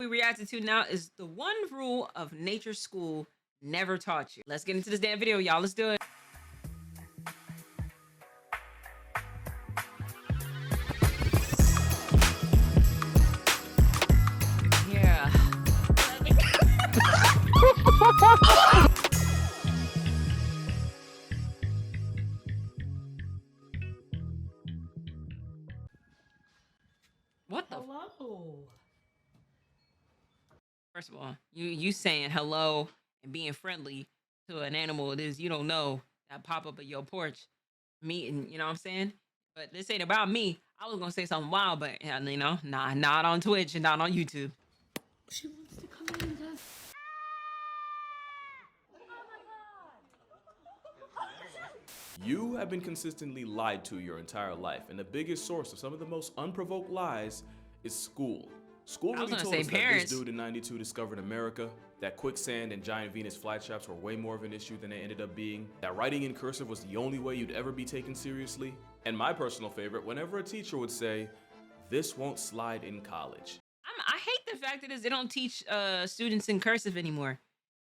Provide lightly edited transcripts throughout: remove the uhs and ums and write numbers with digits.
reacted to now is the one rule of nature school never taught you. Let's get into this damn video, y'all. Let's do it. Yeah. What the? Hello. First of all, you saying hello and being friendly to an animal it is you don't know that pop up at your porch, meeting. You know what I'm saying? But this ain't about me. I was gonna say something wild, but you know, nah, not on Twitch and not on YouTube. She wants to come in, guys. You have been consistently lied to your entire life, and the biggest source of some of the most unprovoked lies is school. School really told us that this dude in '92 discovered America, that quicksand and giant Venus flytraps were way more of an issue than they ended up being, that writing in cursive was the only way you'd ever be taken seriously, and my personal favorite, whenever a teacher would say, "This won't slide in college." I hate the fact that they don't teach students in cursive anymore.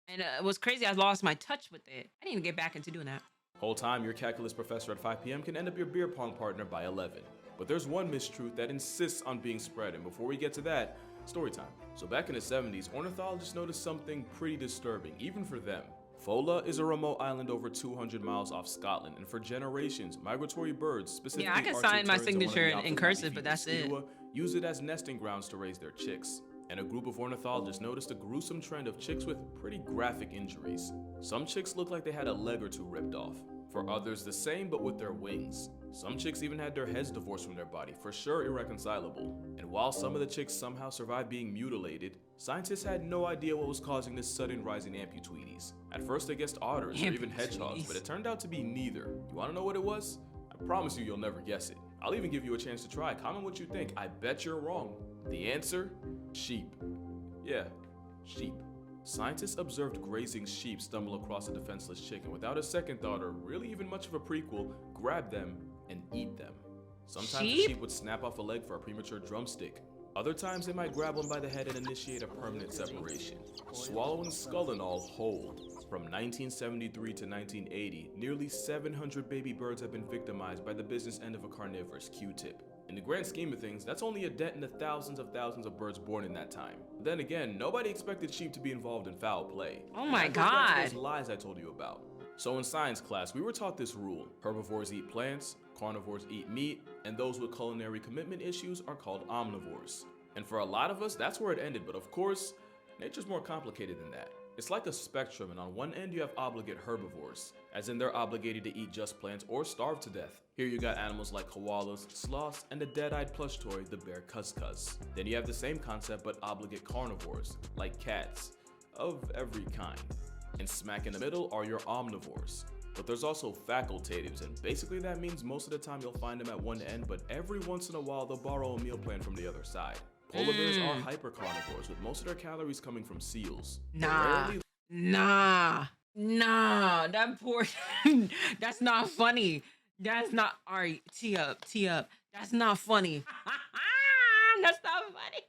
And it was crazy. I lost my touch with it. I need to get back into doing that. Whole time, your calculus professor at 5 p.m. can end up your beer pong partner by 11. But there's one mistruth that insists on being spread, and before we get to that, story time. So back in the 70s, ornithologists noticed something pretty disturbing, even for them. Fola is a remote island over 200 miles off Scotland, and for generations, migratory birds, specifically I can sign my signature in cursive, but that's it. Use it as nesting grounds to raise their chicks. And a group of ornithologists noticed a gruesome trend of chicks with pretty graphic injuries. Some chicks looked like they had a leg or two ripped off. For others, the same but with their wings. Some chicks even had their heads divorced from their body, for sure irreconcilable. And while some of the chicks somehow survived being mutilated, scientists had no idea what was causing this sudden rise in amputees. At first they guessed otters or even hedgehogs, but it turned out to be neither. You wanna know what it was? I promise you'll never guess it. I'll even give you a chance to try. Comment what you think. I bet you're wrong. The answer? Sheep. Yeah, sheep. Scientists observed grazing sheep stumble across a defenseless chicken without a second thought or really even much of a prequel, grab them and eat them. Sometimes the sheep would snap off a leg for a premature drumstick. Other times they might grab one by the head and initiate a permanent separation, swallowing skull and all whole. From 1973 to 1980, nearly 700 baby birds have been victimized by the business end of a carnivorous Q-tip. In the grand scheme of things, that's only a dent in the thousands of birds born in that time. But then again, nobody expected sheep to be involved in foul play. Oh my God. Those lies I told you about. So in science class, we were taught this rule. Herbivores eat plants, carnivores eat meat, and those with culinary commitment issues are called omnivores. And for a lot of us, that's where it ended, but of course, nature's more complicated than that. It's like a spectrum, and on one end you have obligate herbivores, as in they're obligated to eat just plants or starve to death. Here you got animals like koalas, sloths, and the dead-eyed plush toy, the bear cuz. Then you have the same concept but obligate carnivores, like cats, of every kind. And smack in the middle are your omnivores. But there's also facultatives, and basically that means most of the time you'll find them at one end, but every once in a while they'll borrow a meal plan from the other side. Polar bears are hypercarnivores, with most of their calories coming from seals. Nah, that poor, that's not funny. That's not, all right, tee up. That's not funny. That's not funny.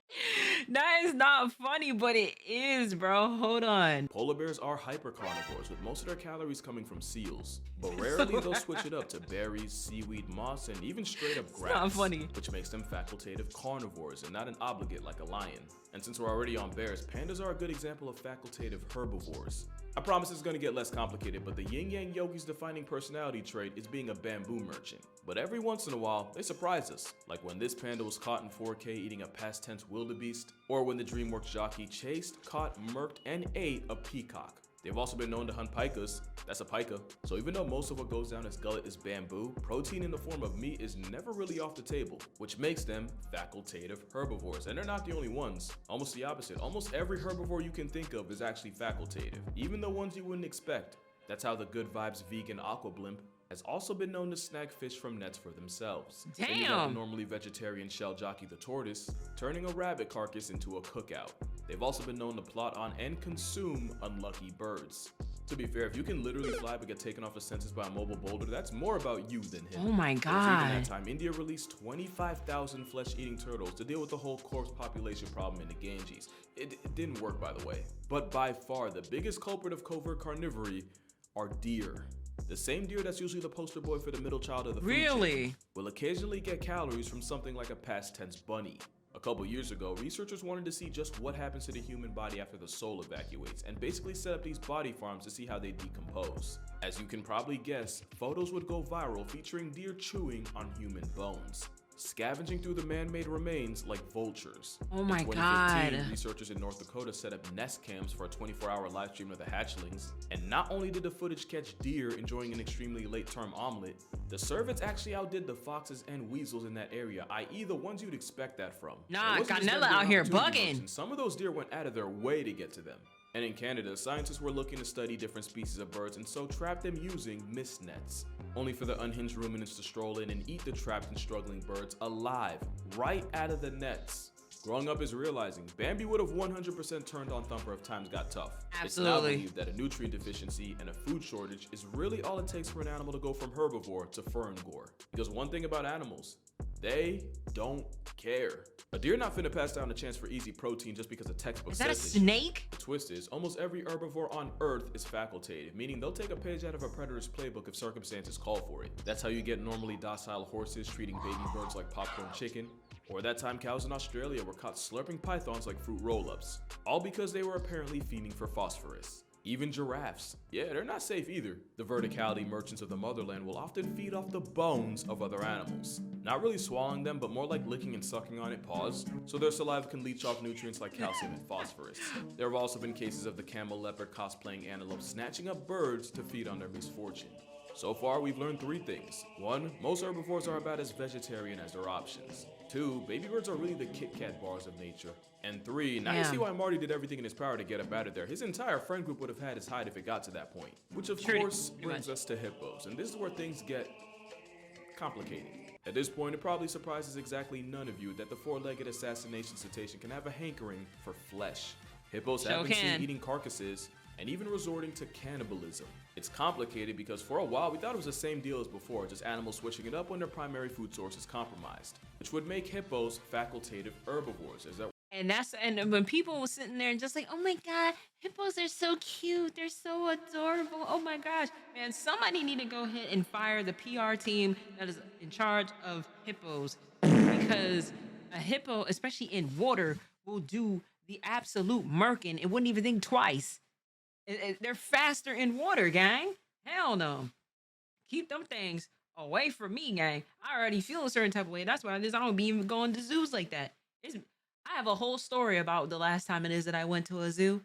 That is not funny, but it is, bro. Hold on. Polar bears are hypercarnivores, with most of their calories coming from seals. But rarely they'll switch it up to berries, seaweed, moss, and even straight up grass. Not funny. Which makes them facultative carnivores and not an obligate like a lion. And since we're already on bears, pandas are a good example of facultative herbivores. I promise it's gonna get less complicated, but the yin-yang yogi's defining personality trait is being a bamboo merchant. But every once in a while, they surprise us, like when this panda was caught in 4K eating a past tense wildebeest, or when the DreamWorks jockey chased, caught, murked, and ate a peacock. They've also been known to hunt pikas. That's a pika. So even though most of what goes down its gullet is bamboo, protein in the form of meat is never really off the table, which makes them facultative herbivores. And they're not the only ones. Almost the opposite. Almost every herbivore you can think of is actually facultative, even the ones you wouldn't expect. That's how the Good Vibes vegan aqua blimp has also been known to snag fish from nets for themselves. Damn! Then you got the normally vegetarian shell jockey the tortoise, turning a rabbit carcass into a cookout. They've also been known to plot on and consume unlucky birds. To be fair, if you can literally fly but get taken off the census by a mobile boulder, that's more about you than him. Oh my God. Even that time, India released 25,000 flesh-eating turtles to deal with the whole corpse population problem in the Ganges. It didn't work, by the way. But by far, the biggest culprit of covert carnivory are deer. The same deer that's usually the poster boy for the middle child of the food chain will occasionally get calories from something like a past tense bunny. A couple years ago, researchers wanted to see just what happens to the human body after the soul evacuates, and basically set up these body farms to see how they decompose. As you can probably guess, photos would go viral featuring deer chewing on human bones, scavenging through the man-made remains like vultures. Oh my In 2015, God. researchers in North Dakota set up nest cams for a 24-hour live stream of the hatchlings, and not only did the footage catch deer enjoying an extremely late-term omelet, the cervix actually outdid the foxes and weasels in that area, i.e. the ones you'd expect that from. Nah, It wasn't just them Canela being out here opportunity bugging. merchants. Some of those deer went out of their way to get to them. And in Canada, scientists were looking to study different species of birds and so trapped them using mist nets, only for the unhinged ruminants to stroll in and eat the trapped and struggling birds alive, right out of the nets. Growing up is realizing Bambi would have 100% turned on Thumper if times got tough. It's now Absolutely. believed that a nutrient deficiency and a food shortage is really all it takes for an animal to go from herbivore to fernivore. Because one thing about animals, they don't care. A deer not finna pass down a chance for easy protein just because a textbook Is that a says they should. snake? The twist is, almost every herbivore on Earth is facultative, meaning they'll take a page out of a predator's playbook if circumstances call for it. That's how you get normally docile horses treating baby birds like popcorn chicken, or that time cows in Australia were caught slurping pythons like fruit roll-ups, all because they were apparently fiending for phosphorus. Even giraffes. Yeah, they're not safe either. The verticality merchants of the motherland will often feed off the bones of other animals. Not really swallowing them, but more like licking and sucking on it, pause, so their saliva can leach off nutrients like calcium and phosphorus. There have also been cases of the camel leopard cosplaying antelope snatching up birds to feed on their misfortune. So far, we've learned 3 things. 1, most herbivores are about as vegetarian as their options. 2, baby birds are really the Kit Kat bars of nature. And 3, now you see why Marty did everything in his power to get up out of there. His entire friend group would have had his hide if it got to that point. Which of course brings us to hippos, and this is where things get complicated. At this point, it probably surprises exactly none of you that the 4-legged assassination cetacean can have a hankering for flesh. Hippos have been seen eating carcasses and even resorting to cannibalism. It's complicated because for a while we thought it was the same deal as before, just animals switching it up when their primary food source is compromised, which would make hippos facultative herbivores. Is that And when people were sitting there and just like, oh my God, hippos are so cute. They're so adorable. Oh my gosh. Man, somebody need to go ahead and fire the PR team that is in charge of hippos, because a hippo, especially in water, will do the absolute murking. It wouldn't even think twice. They're faster in water, gang. Hell no. Keep them things away from me, gang. I already feel a certain type of way. That's why I don't be even going to zoos like that. I have a whole story about the last time it is that I went to a zoo,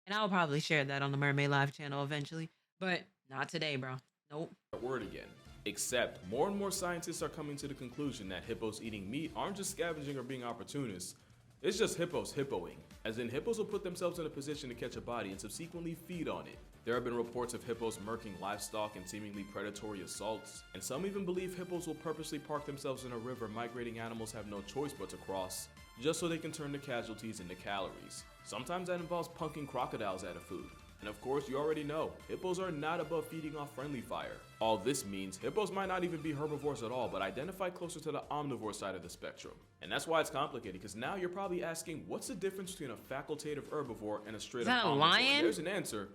and I'll probably share that on the Mermaid Live channel eventually, but not today, bro. Nope. word again? Except more and more scientists are coming to the conclusion that hippos eating meat aren't just scavenging or being opportunists. It's just hippos hippoing, as in hippos will put themselves in a position to catch a body and subsequently feed on it. There have been reports of hippos murking livestock and seemingly predatory assaults, and some even believe hippos will purposely park themselves in a river migrating animals have no choice but to cross, just so they can turn the casualties into calories. Sometimes that involves punking crocodiles out of food. And of course, you already know, hippos are not above feeding off friendly fire. All this means hippos might not even be herbivores at all, but identify closer to the omnivore side of the spectrum. And that's why it's complicated, because now you're probably asking, what's the difference between a facultative herbivore and a straight up omnivore? Lion? And there's an answer.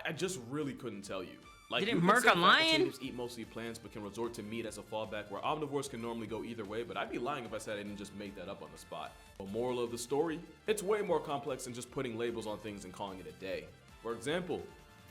I just really couldn't tell you. Like, Did it you murk could say a lion? facultatives eat mostly plants but can resort to meat as a fallback, where omnivores can normally go either way, but I'd be lying if I said I didn't just make that up on the spot. The moral of the story? It's way more complex than just putting labels on things and calling it a day. For example,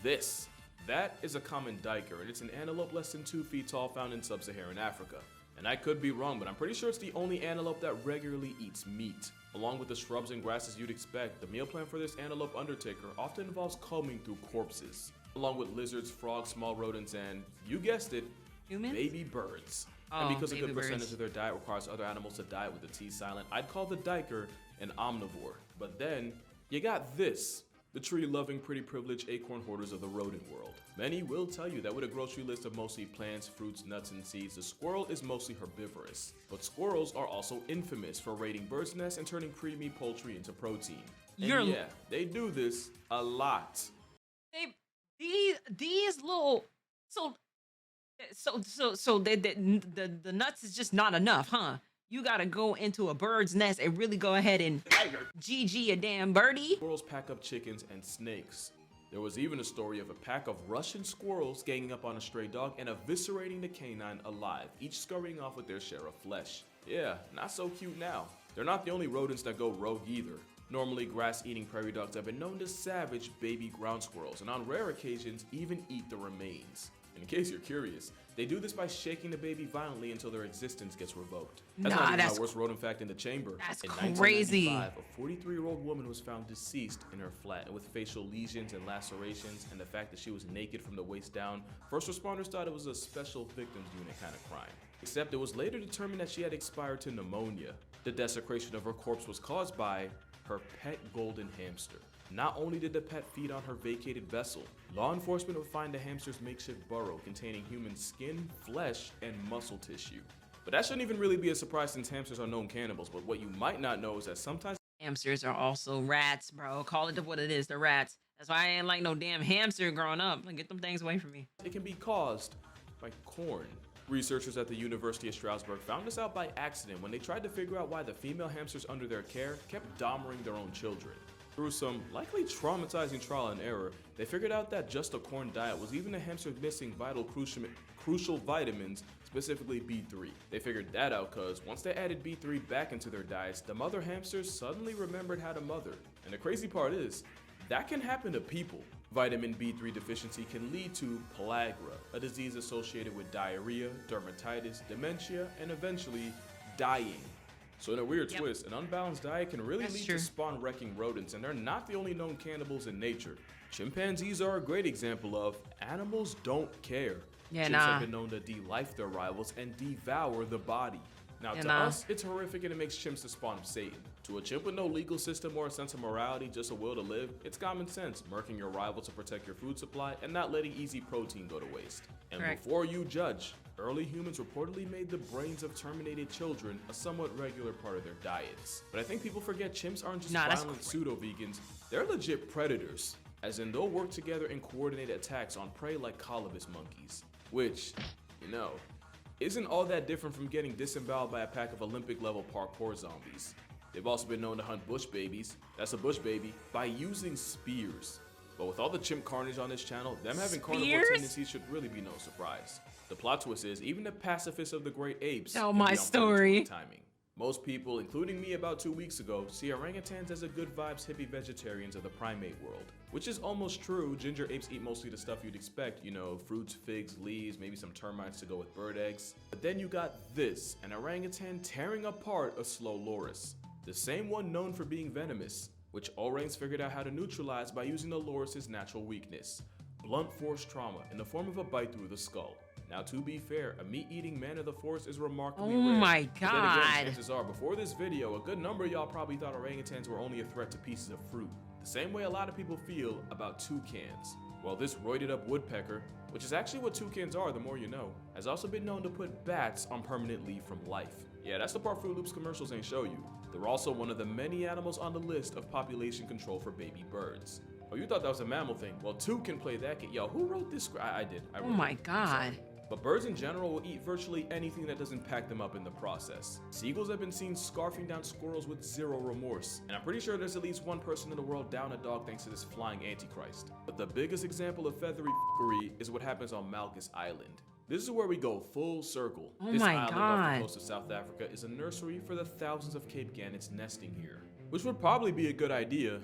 this. That is a common duiker, and it's an antelope less than 2 feet tall found in sub-Saharan Africa. And I could be wrong, but I'm pretty sure it's the only antelope that regularly eats meat. Along with the shrubs and grasses you'd expect, the meal plan for this antelope undertaker often involves combing through corpses, along with lizards, frogs, small rodents, and, you guessed it, Humans? baby birds. Oh, And because a baby good percentage birds. of their diet requires other animals to diet with the T silent, I'd call the duiker an omnivore. But then, you got this. The tree-loving, pretty privileged acorn hoarders of the rodent world. Many will tell you that with a grocery list of mostly plants, fruits, nuts, and seeds, the squirrel is mostly herbivorous. But squirrels are also infamous for raiding birds' nests and turning pre-meat poultry into protein. And yeah, they do this a lot. These little the nuts is just not enough, huh? You gotta go into a bird's nest and really go ahead and GG a damn birdie. Squirrels pack up chickens and snakes. There was even a story of a pack of Russian squirrels ganging up on a stray dog and eviscerating the canine alive, each scurrying off with their share of flesh. Yeah, not so cute now. They're not the only rodents that go rogue either. Normally, grass-eating prairie dogs have been known to savage baby ground squirrels and on rare occasions even eat the remains. In case you're curious, they do this by shaking the baby violently until their existence gets revoked. That's not even my worst rodent fact in the chamber. That's in crazy. 1995, a 43-year-old woman was found deceased in her flat with facial lesions and lacerations, and the fact that she was naked from the waist down. First responders thought it was a special victims unit kind of crime. Except it was later determined that she had expired to pneumonia. The desecration of her corpse was caused by her pet golden hamster. Not only did the pet feed on her vacated vessel, law enforcement would find the hamster's makeshift burrow containing human skin, flesh, and muscle tissue. But that shouldn't even really be a surprise since hamsters are known cannibals, but what you might not know is that sometimes Hamsters are also rats, bro. Call it what it is, they're rats. That's why I ain't like no damn hamster growing up. Like, get them things away from me. it can be caused by corn. Researchers at the University of Strasbourg found this out by accident when they tried to figure out why the female hamsters under their care kept dominating their own children. Through some likely traumatizing trial and error, they figured out that just a corn diet was even the hamsters missing vital crucial vitamins, specifically B3. They figured that out because once they added B3 back into their diets, the mother hamsters suddenly remembered how to mother. And the crazy part is, that can happen to people. Vitamin B3 deficiency can lead to pellagra, a disease associated with diarrhea, dermatitis, dementia, and eventually dying. So in a weird twist, an unbalanced diet can really lead to spawn-wrecking rodents, and they're not the only known cannibals in nature. Chimpanzees are a great example of animals don't care. Chimps have been known to de-life their rivals and devour the body. Now to us, it's horrific and it makes chimps the spawn of Satan. To a chimp with no legal system or a sense of morality, just a will to live, it's common sense, murking your rival to protect your food supply and not letting easy protein go to waste. And before you judge, early humans reportedly made the brains of terminated children a somewhat regular part of their diets. But I think people forget chimps aren't just violent pseudo-vegans, they're legit predators. As in, they'll work together in coordinated attacks on prey like colobus monkeys. Which, you know, isn't all that different from getting disemboweled by a pack of Olympic-level parkour zombies. They've also been known to hunt bush babies, that's a bush baby, by using spears. But with all the chimp carnage on this channel, them having carnivore tendencies should really be no surprise. The plot twist is, even the pacifists of the great apes tell my story. Timing. Most people, including me about 2 weeks ago, see orangutans as a good vibes hippie vegetarians of the primate world. Which is almost true. Ginger apes eat mostly the stuff you'd expect, you know, fruits, figs, leaves, maybe some termites to go with bird eggs. But then you got this, an orangutan tearing apart a slow loris. The same one known for being venomous, which orangs figured out how to neutralize by using the loris's natural weakness, blunt force trauma in the form of a bite through the skull. Now, to be fair, a meat-eating man of the forest is remarkably rare. Oh my god. But then again, chances are, before this video, a good number of y'all probably thought orangutans were only a threat to pieces of fruit. The same way a lot of people feel about toucans. Well, this roided-up woodpecker, which is actually what toucans are, the more you know, has also been known to put bats on permanent leave from life. Yeah, that's the part Fruit Loops commercials ain't show you. They're also one of the many animals on the list of population control for baby birds. Oh, you thought that was a mammal thing? Well, toucan play that game. Yo, who wrote this? I did. I wrote oh my god. But birds in general will eat virtually anything that doesn't pack them up in the process. Seagulls have been seen scarfing down squirrels with zero remorse, and I'm pretty sure there's at least one person in the world down a dog thanks to this flying antichrist. But the biggest example of feathery f***ery is what happens on Malgus Island. This is where we go full circle. Oh this my island god. off the coast of South Africa is a nursery for the thousands of Cape gannets nesting here. Which would probably be a good idea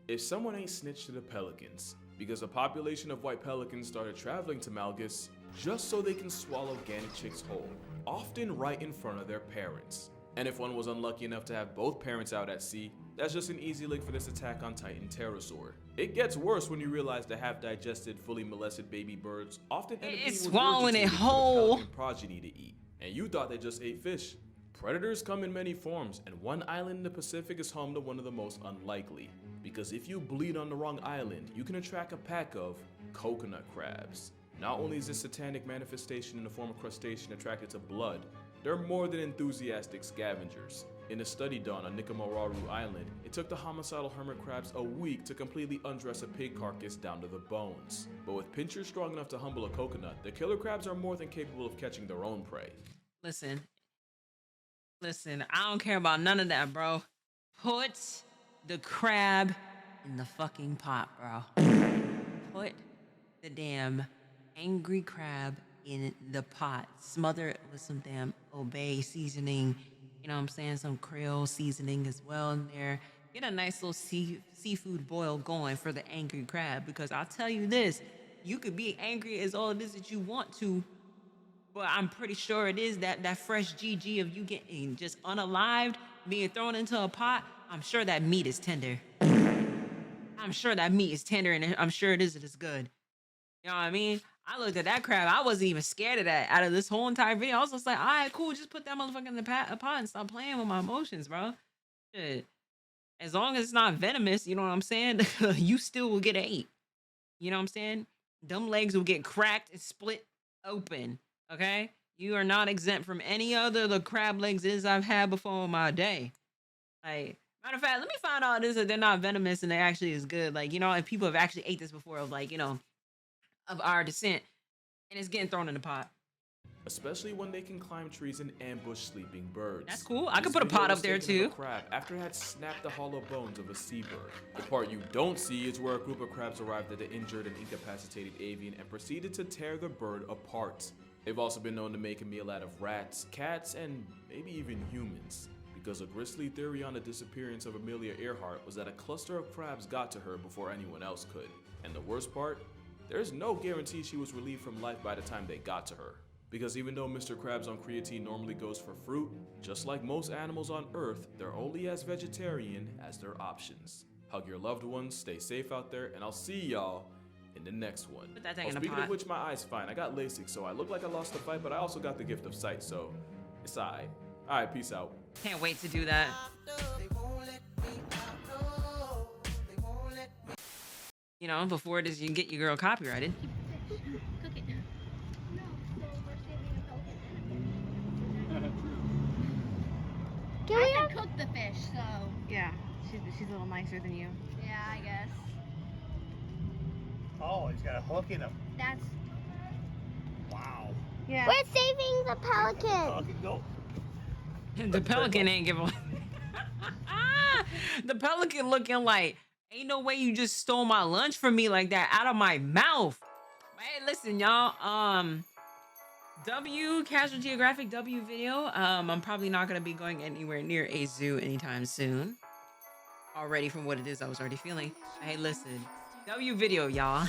if someone ain't snitched to the pelicans, because a population of white pelicans started traveling to Malgus just so they can swallow gannet chicks whole, often right in front of their parents. And if one was unlucky enough to have both parents out at sea, that's just an easy link for this attack on Titan pterosaur. It gets worse when you realize the half-digested, fully molested baby birds often end up being swallowing it regurgitated for the whole pelican progeny to eat. And you thought they just ate fish. Predators come in many forms, and one island in the Pacific is home to one of the most unlikely. Because if you bleed on the wrong island, you can attract a pack of coconut crabs. Not only is this satanic manifestation in the form of crustacean attracted to blood, they're more than enthusiastic scavengers. In a study done on Nikomoraru Island, it took the homicidal hermit crabs a week to completely undress a pig carcass down to the bones. But with pinchers strong enough to humble a coconut, the killer crabs are more than capable of catching their own prey. Listen, Listen, I don't care about none of that, bro. Put the crab in the fucking pot, bro. Put the damn angry crab in the pot. Smother it with some damn obey seasoning. You know what I'm saying? Some Creole seasoning as well in there. Get a nice little seafood boil going for the angry crab, because I'll tell you this, you could be angry as all it is that you want to, but I'm pretty sure it is that fresh GG of you getting just unalived, being thrown into a pot. I'm sure that meat is tender. I'm sure that meat is tender, and I'm sure it is good. You know what I mean? I looked at that crab. I wasn't even scared of that out of this whole entire video. I was just like, all right, cool. Just put that motherfucker in the pot and stop playing with my emotions, bro. Shit. As long as it's not venomous, you know what I'm saying? You still will get ate. You know what I'm saying? Them legs will get cracked and split open. Okay? You are not exempt from any other the crab legs is I've had before in my day. Like, matter of fact, let me find out this that they're not venomous and they actually is good. Like, you know, if people have actually ate this before of like, you know, of our descent, and it's getting thrown in the pot. Especially when they can climb trees and ambush sleeping birds. That's cool. I could This put a video pot was up there taken of too. a crab after it had snapped the hollow bones of a seabird. The part you don't see is where a group of crabs arrived at the injured and incapacitated avian and proceeded to tear the bird apart. They've also been known to make a meal out of rats, cats, and maybe even humans, because a grisly theory on the disappearance of Amelia Earhart was that a cluster of crabs got to her before anyone else could. And the worst part? There's no guarantee she was relieved from life by the time they got to her. Because even though Mr. Krabs on creatine normally goes for fruit, just like most animals on Earth, they're only as vegetarian as their options. Hug your loved ones, stay safe out there, and I'll see y'all in the next one. Put that thing in the Speaking pot. of which, my eye's fine. I got LASIK, so I look like I lost the fight, but I also got the gift of sight, so it's alright. Alright, peace out. Can't wait to do that. You know, before it is you can get your girl copyrighted. Cook it. No, so we're saving a pelican. I can cook the fish, so Yeah, she's a little nicer than you. yeah, I guess. Oh, he's got a hook in him. That's Wow. Yeah. We're saving the pelican. Pelican, go. The pelican ain't giving. The pelican looking like, ain't no way you just stole my lunch from me like that out of my mouth. Hey, listen, y'all. Casual Geographic W video. I'm probably not gonna be going anywhere near a zoo anytime soon. Already from what it is, I was already feeling. Hey, listen, W video, y'all.